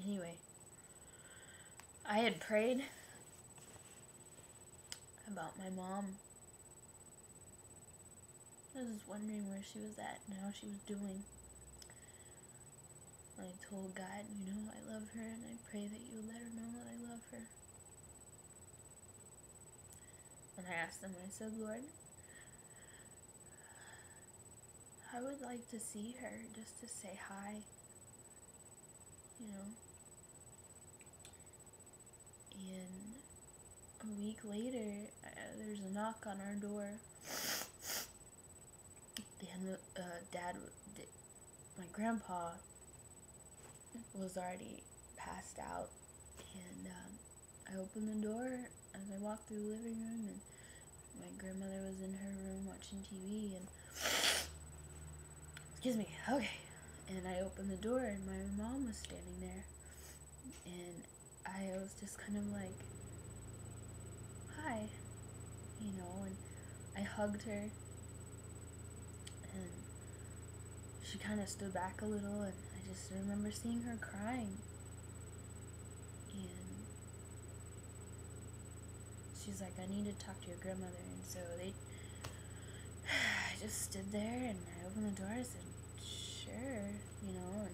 Anyway, I had prayed about my mom. I was just wondering where she was at and how she was doing. I told God, I love her, and I pray that you let her know that I love her. And I asked him, I said, Lord, I would like to see her just to say hi, And a week later, there's a knock on our door. My grandpa was already passed out, and I opened the door as I walked through the living room, and my grandmother was in her room watching TV, and and I opened the door, and my mom was standing there, and I was just kind of like, hi, and I hugged her, and she kind of stood back a little, and I just remember seeing her crying, and she's like, I need to talk to your grandmother, and so I just stood there, and I opened the door, I said, sure, and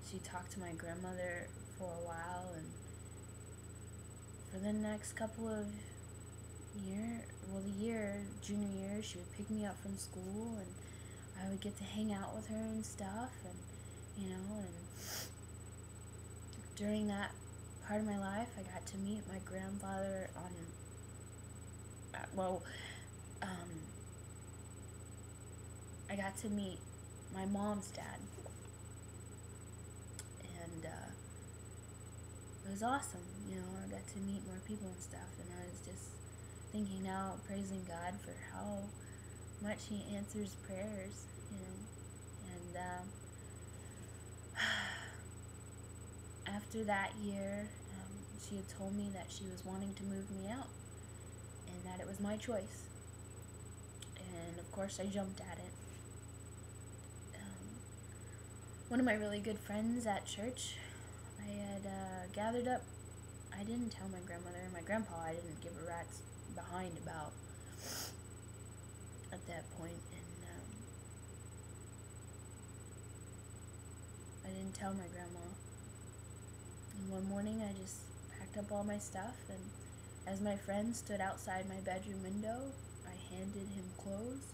she talked to my grandmother for a while, and for the next couple of junior year, she would pick me up from school, and I would get to hang out with her and stuff, and and during that part of my life, I got to meet my grandfather I got to meet my mom's dad, and it was awesome, I got to meet more people and stuff, and I was just thinking now, praising God for how much He answers prayers, and after that year, she had told me that she was wanting to move me out, and that it was my choice, and of course I jumped at it. One of my really good friends at church, I had gathered up. I didn't tell my grandmother and my grandpa. I didn't give a rat's behind about at that point, and I didn't tell my grandma. And one morning, I just packed up all my stuff, and as my friend stood outside my bedroom window, I handed him clothes.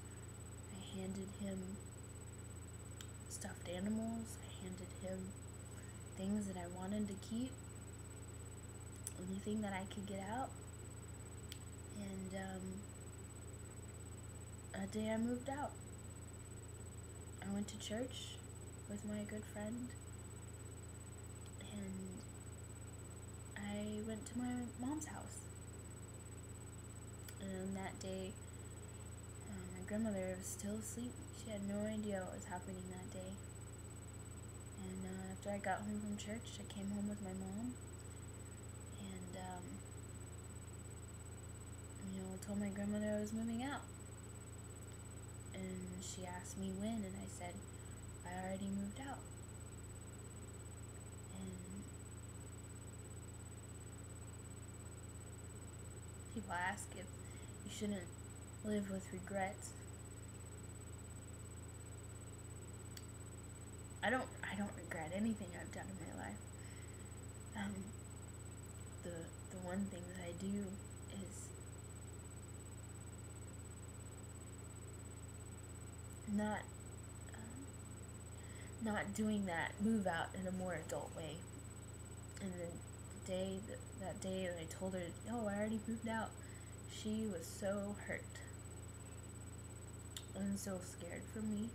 I handed him stuffed animals. I handed him things that I wanted to keep, anything that I could get out, and that day I moved out. I went to church with my good friend, and I went to my mom's house, and that day my grandmother was still asleep. She had no idea what was happening that day. And after I got home from church, I came home with my mom, and told my grandmother I was moving out. And she asked me when, and I said I already moved out. And people ask if you shouldn't live with regrets. I don't regret anything I've done in my life. The one thing that I do is not doing that move out in a more adult way. And that day that I told her, oh, I already moved out, she was so hurt and so scared for me.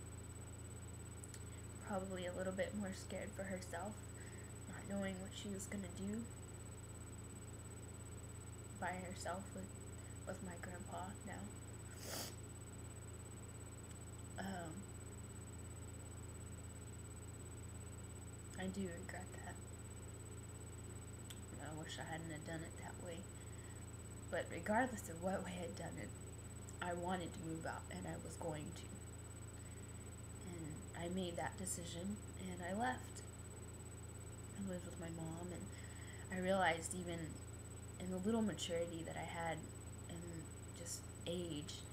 Probably a little bit more scared for herself, not knowing what she was gonna do by herself with my grandpa now. I do regret that. I wish I hadn't have done it that way. But regardless of what way I'd done it, I wanted to move out, and I was going to. And I made that decision, and I left. who lives with my mom, and I realized even in the little maturity that I had and just age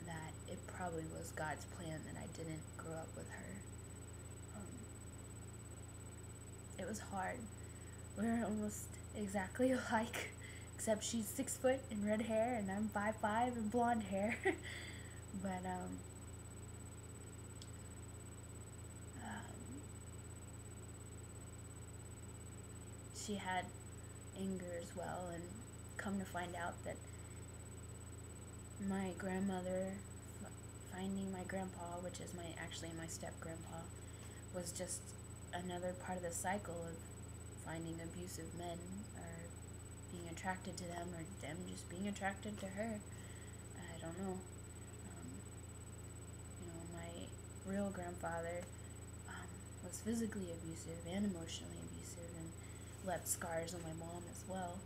that it probably was God's plan that I didn't grow up with her. It was hard. We're almost exactly alike, except she's 6 foot and red hair, and I'm 5'5" and blonde hair. But she had anger as well, and come to find out that my grandmother finding my grandpa, which is actually my step grandpa, was just another part of the cycle of finding abusive men, or being attracted to them, or them just being attracted to her. I don't know. My real grandfather was physically abusive and emotionally abusive, and left scars on my mom as well.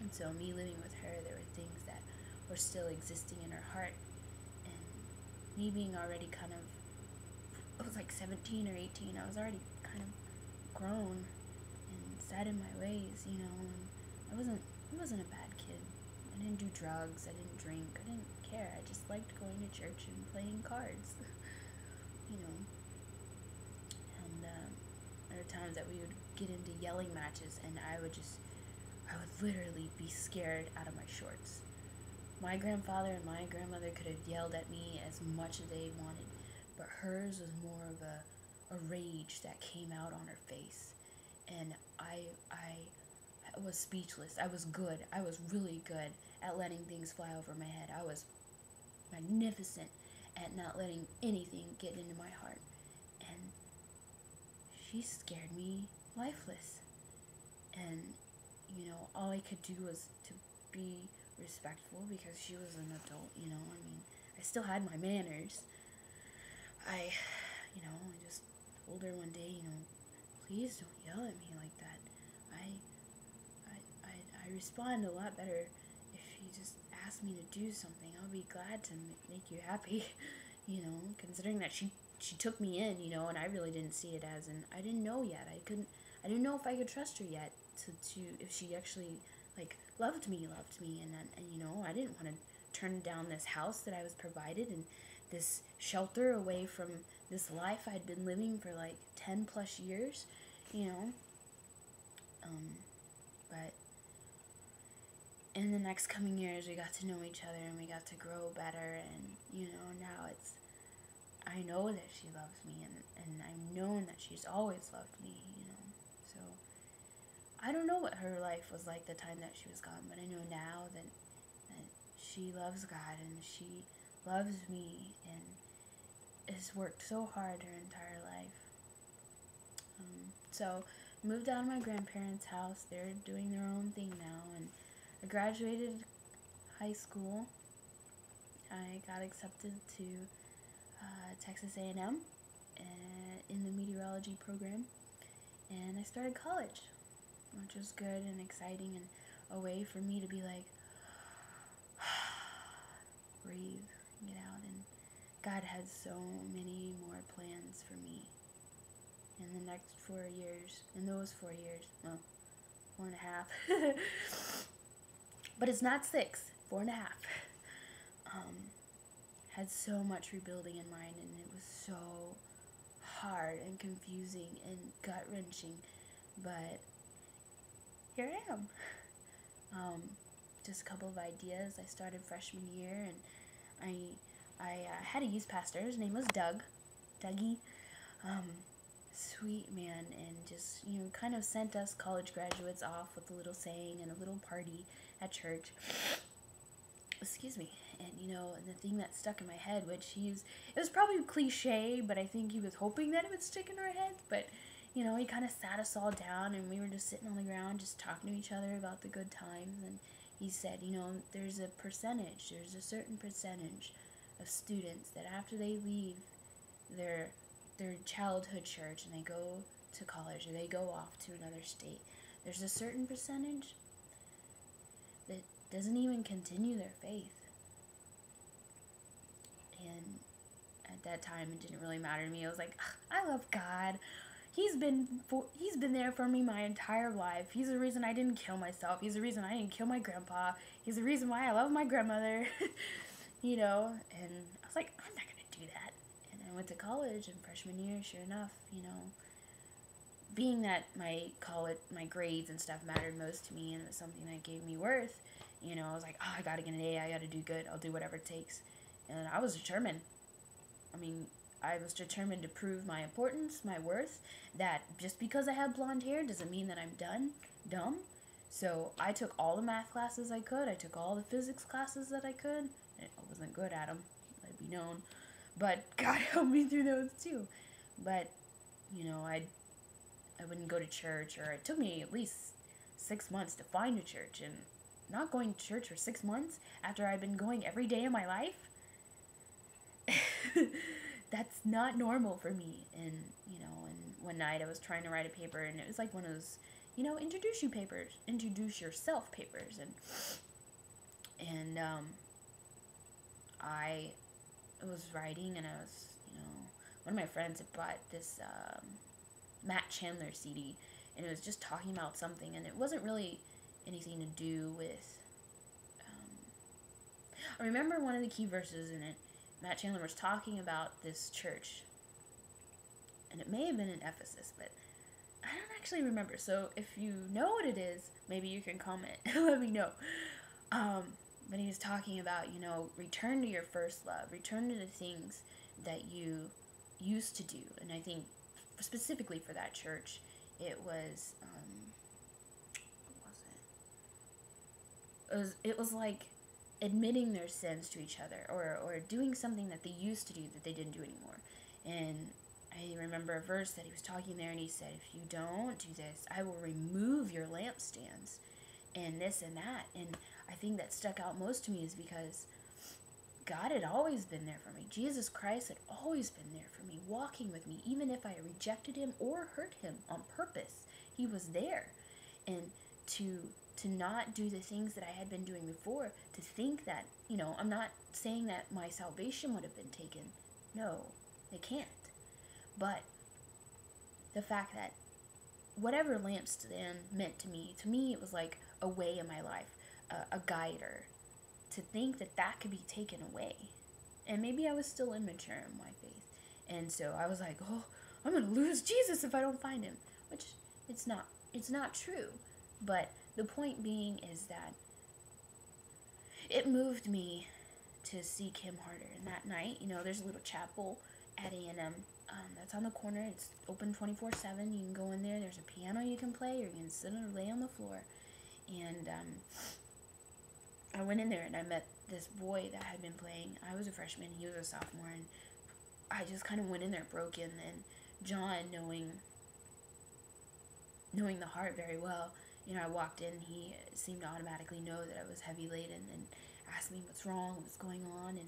And so me living with her, there were things that were still existing in her heart, and me being already kind of, I was like 17 or 18, I was already kind of grown and set in my ways, and I wasn't a bad kid. I didn't do drugs, I didn't drink, I didn't care. I just liked going to church and playing cards, And there were times that we would get into yelling matches, and I would literally be scared out of my shorts. My grandfather and my grandmother could have yelled at me as much as they wanted, but hers was more of a rage that came out on her face. And I was speechless. I was good. I was really good at letting things fly over my head. I was magnificent at not letting anything get into my heart. And she scared me lifeless. And, all I could do was to be respectful because she was an adult, I still had my manners. I just told her one day, please don't yell at me like that. I respond a lot better if you just ask me to do something. I'll be glad to make you happy, considering that she took me in, and I really didn't see it as, and I didn't know yet. I didn't know if I could trust her yet to if she actually loved me, and I didn't want to turn down this house that I was provided and this shelter away from this life I'd been living for 10 plus years, but in the next coming years we got to know each other and we got to grow better, and now I know that she loves me, and I've known that she's always loved me, so I don't know what her life was like the time that she was gone, but I know now that she loves God and she loves me and has worked so hard her entire life. So moved out of my grandparents' house. They're doing their own thing now, and I graduated high school. I got accepted to Texas A&M in the meteorology program, and I started college, which was good and exciting and a way for me to be breathe, get out, and God had so many more plans for me in the next 4 years, in those 4 years, well, 4.5, but it's not 6, 4.5, had so much rebuilding in mind, and it was so hard and confusing and gut-wrenching, but here I am. Just a couple of ideas. I started freshman year, and I had a youth pastor. His name was Dougie, sweet man, and just kind of sent us college graduates off with a little saying and a little party at church. Excuse me. And and the thing that stuck in my head, which it was probably cliche, but I think he was hoping that it would stick in our heads. But he kind of sat us all down, and we were just sitting on the ground, just talking to each other about the good times. And he said, there's a certain percentage of students that after they leave their childhood church and they go to college or they go off to another state, there's a certain percentage that doesn't even continue their faith. And at that time, it didn't really matter to me. I was like, I love God. he's been there for me my entire life. He's the reason I didn't kill myself. He's the reason I didn't kill my grandpa. He's the reason why I love my grandmother. You know, and I was like, I'm not gonna do that. And I went to college, and freshman year, sure enough, you know, being that my grades and stuff mattered most to me, and it was something that gave me worth, you know, I was like, oh, I gotta get an A, I gotta do good, I'll do whatever it takes. And I was determined. I mean, I was determined to prove my importance, my worth, that just because I have blonde hair doesn't mean that I'm dumb. So I took all the math classes I could, I took all the physics classes that I could. I wasn't good at them, I'd be known. But God helped me through those too. But, you know, I wouldn't go to church, or it took me at least 6 months to find a church. And not going to church for 6 months after I'd been going every day of my life, that's not normal for me. And, you know, and one night I was trying to write a paper, and it was like one of those, you know, introduce yourself papers. And I was writing, and I was, you know, one of my friends had bought this Matt Chandler CD, and it was just talking about something, and it wasn't really anything to do with, I remember one of the key verses in it. Matt Chandler was talking about this church, and it may have been in Ephesus, but I don't actually remember. So if you know what it is, maybe you can comment. Let me know. But he was talking about, you know, return to your first love, return to the things that you used to do. And I think specifically for that church, it was, what was it? It was like admitting their sins to each other, or doing something that they used to do that they didn't do anymore. And I remember a verse that he was talking there, and he said, if you don't do this, I will remove your lampstands, and this and that. And I think that stuck out most to me is because God had always been there for me. Jesus Christ had always been there for me, walking with me. Even if I rejected him or hurt him on purpose, he was there. And to not do the things that I had been doing before, to think that, you know, I'm not saying that my salvation would have been taken. No, it can't. But the fact that whatever lampstand meant to me it was like a way in my life, a guider. To think that that could be taken away. And maybe I was still immature in my faith. And so I was like, oh, I'm going to lose Jesus if I don't find him. Which, it's not true. But the point being is that it moved me to seek him harder. And that night, you know, there's a little chapel at A&M that's on the corner. It's open 24/7. You can go in there. There's a piano you can play, or you can sit or lay on the floor. And I went in there, and I met this boy that had been playing. I was a freshman, he was a sophomore, and I just kind of went in there broken. And John, knowing the heart very well, you know, I walked in, he seemed to automatically know that I was heavy laden, and asked me what's wrong, what's going on.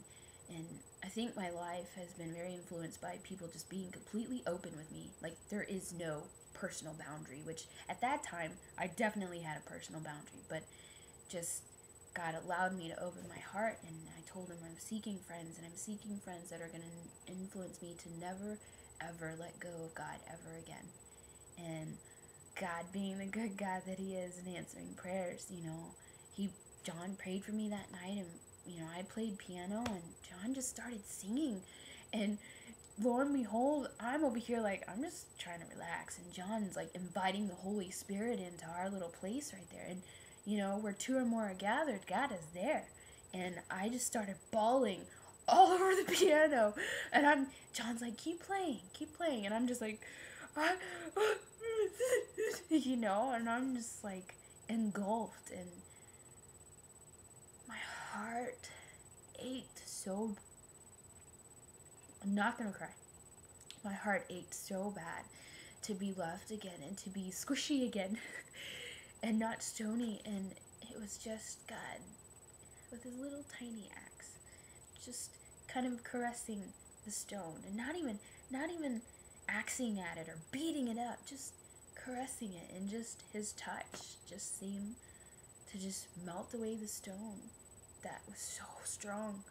And I think my life has been very influenced by people just being completely open with me. Like, there is no personal boundary, which at that time I definitely had a personal boundary, but just God allowed me to open my heart. And I told him I'm seeking friends, and I'm seeking friends that are going to influence me to never ever let go of God ever again. And God, being the good God that he is, and answering prayers, you know, John prayed for me that night, and, you know, I played piano, and John just started singing. And lo and behold, I'm over here like, I'm just trying to relax, and John's like inviting the Holy Spirit into our little place right there. And, you know, where two or more are gathered, God is there. And I just started bawling all over the piano. And John's like, keep playing. And I'm just like, you know, and I'm just like engulfed. And my heart ached so, I'm not gonna cry. My heart ached so bad to be left again, and to be squishy again. And not stony. And it was just God with his little tiny axe, just kind of caressing the stone, and not even axing at it or beating it up, just caressing it. And just his touch just seemed to just melt away the stone that was so strong.